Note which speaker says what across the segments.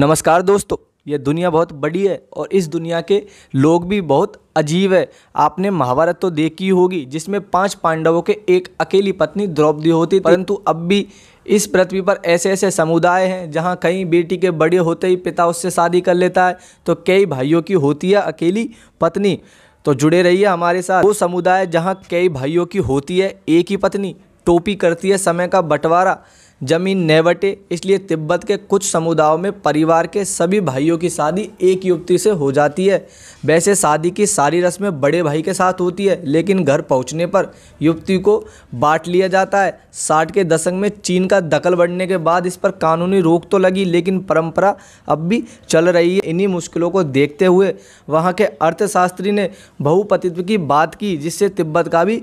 Speaker 1: नमस्कार दोस्तों, ये दुनिया बहुत बड़ी है और इस दुनिया के लोग भी बहुत अजीब है। आपने महाभारत तो देखी होगी, जिसमें 5 पांडवों के एक अकेली पत्नी द्रौपदी होती थी। परंतु अब भी इस पृथ्वी पर ऐसे ऐसे समुदाय हैं जहां कहीं बेटी के बड़े होते ही पिता उससे शादी कर लेता है, तो कई भाइयों की होती है अकेली पत्नी। तो जुड़े रहिए हमारे साथ। वो समुदाय जहाँ कई भाइयों की होती है एक ही पत्नी, टोपी करती है समय का बंटवारा, जमीन न बटे। इसलिए तिब्बत के कुछ समुदायों में परिवार के सभी भाइयों की शादी एक युवती से हो जाती है। वैसे शादी की सारी रस्में बड़े भाई के साथ होती है, लेकिन घर पहुंचने पर युवती को बांट लिया जाता है। 60 के दशक में चीन का दखल बढ़ने के बाद इस पर कानूनी रोक तो लगी, लेकिन परंपरा अब भी चल रही है। इन्हीं मुश्किलों को देखते हुए वहाँ के अर्थशास्त्री ने बहुपतित्व की बात की, जिससे तिब्बत का भी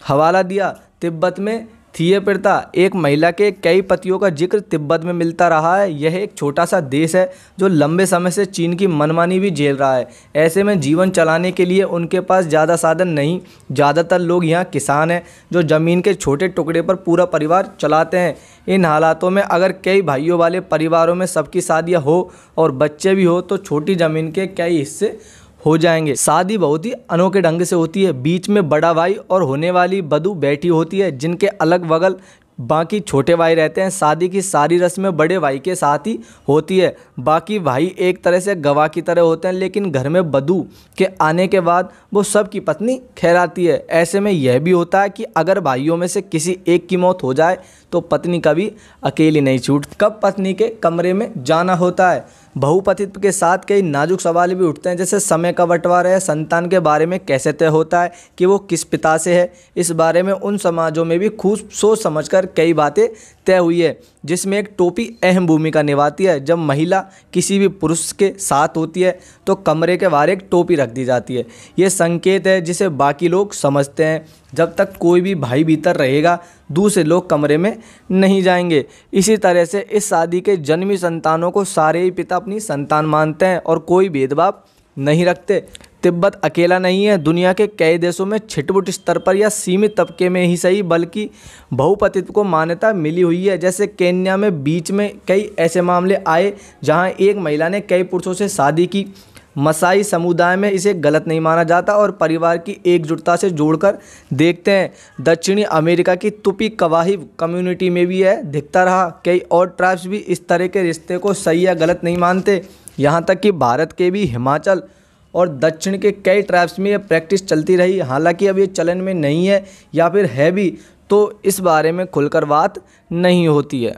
Speaker 1: हवाला दिया। तिब्बत में थिए प्रथा, एक महिला के कई पतियों का जिक्र तिब्बत में मिलता रहा है। यह एक छोटा सा देश है जो लंबे समय से चीन की मनमानी भी झेल रहा है। ऐसे में जीवन चलाने के लिए उनके पास ज़्यादा साधन नहीं। ज़्यादातर लोग यहाँ किसान हैं जो ज़मीन के छोटे टुकड़े पर पूरा परिवार चलाते हैं। इन हालातों में अगर कई भाइयों वाले परिवारों में सबकी शादियाँ हो और बच्चे भी हो, तो छोटी ज़मीन के कई हिस्से हो जाएंगे। शादी बहुत ही अनोखे ढंग से होती है। बीच में बड़ा भाई और होने वाली बधू बैठी होती है, जिनके अलग बगल बाकी छोटे भाई रहते हैं। शादी की सारी रस्में बड़े भाई के साथ ही होती है। बाकी भाई एक तरह से गवाह की तरह होते हैं, लेकिन घर में बधू के आने के बाद वो सब की पत्नी ठहराती है। ऐसे में यह भी होता है कि अगर भाइयों में से किसी एक की मौत हो जाए तो पत्नी कभी अकेली नहीं छूटती। कब पत्नी के कमरे में जाना होता है। बहुपतित्व के साथ कई नाजुक सवाल भी उठते हैं, जैसे समय का बंटवारा है, संतान के बारे में कैसे तय होता है कि वो किस पिता से है। इस बारे में उन समाजों में भी खूब सोच समझकर कई बातें तय हुई है, जिसमें एक टोपी अहम भूमिका निभाती है। जब महिला किसी भी पुरुष के साथ होती है तो कमरे के बाहर एक टोपी रख दी जाती है। ये संकेत है जिसे बाकी लोग समझते हैं। जब तक कोई भी भाई भीतर रहेगा, दूसरे लोग कमरे में नहीं जाएंगे। इसी तरह से इस शादी के जन्मी संतानों को सारे ही पिता अपनी संतान मानते हैं और कोई भेदभाव नहीं रखते। तिब्बत अकेला नहीं है। दुनिया के कई देशों में छिटपुट स्तर पर या सीमित तबके में ही सही, बल्कि बहुपतित्व को मान्यता मिली हुई है। जैसे केन्या में बीच में कई ऐसे मामले आए जहां एक महिला ने कई पुरुषों से शादी की। मसाई समुदाय में इसे गलत नहीं माना जाता और परिवार की एकजुटता से जोड़कर देखते हैं। दक्षिणी अमेरिका की तुपी कवाही कम्युनिटी में भी यह दिखता रहा। कई और ट्राइब्स भी इस तरह के रिश्ते को सही या गलत नहीं मानते। यहाँ तक कि भारत के भी हिमाचल और दक्षिण के कई ट्राइब्स में यह प्रैक्टिस चलती रही। हालांकि अब ये चलन में नहीं है, या फिर है भी तो इस बारे में खुलकर बात नहीं होती है।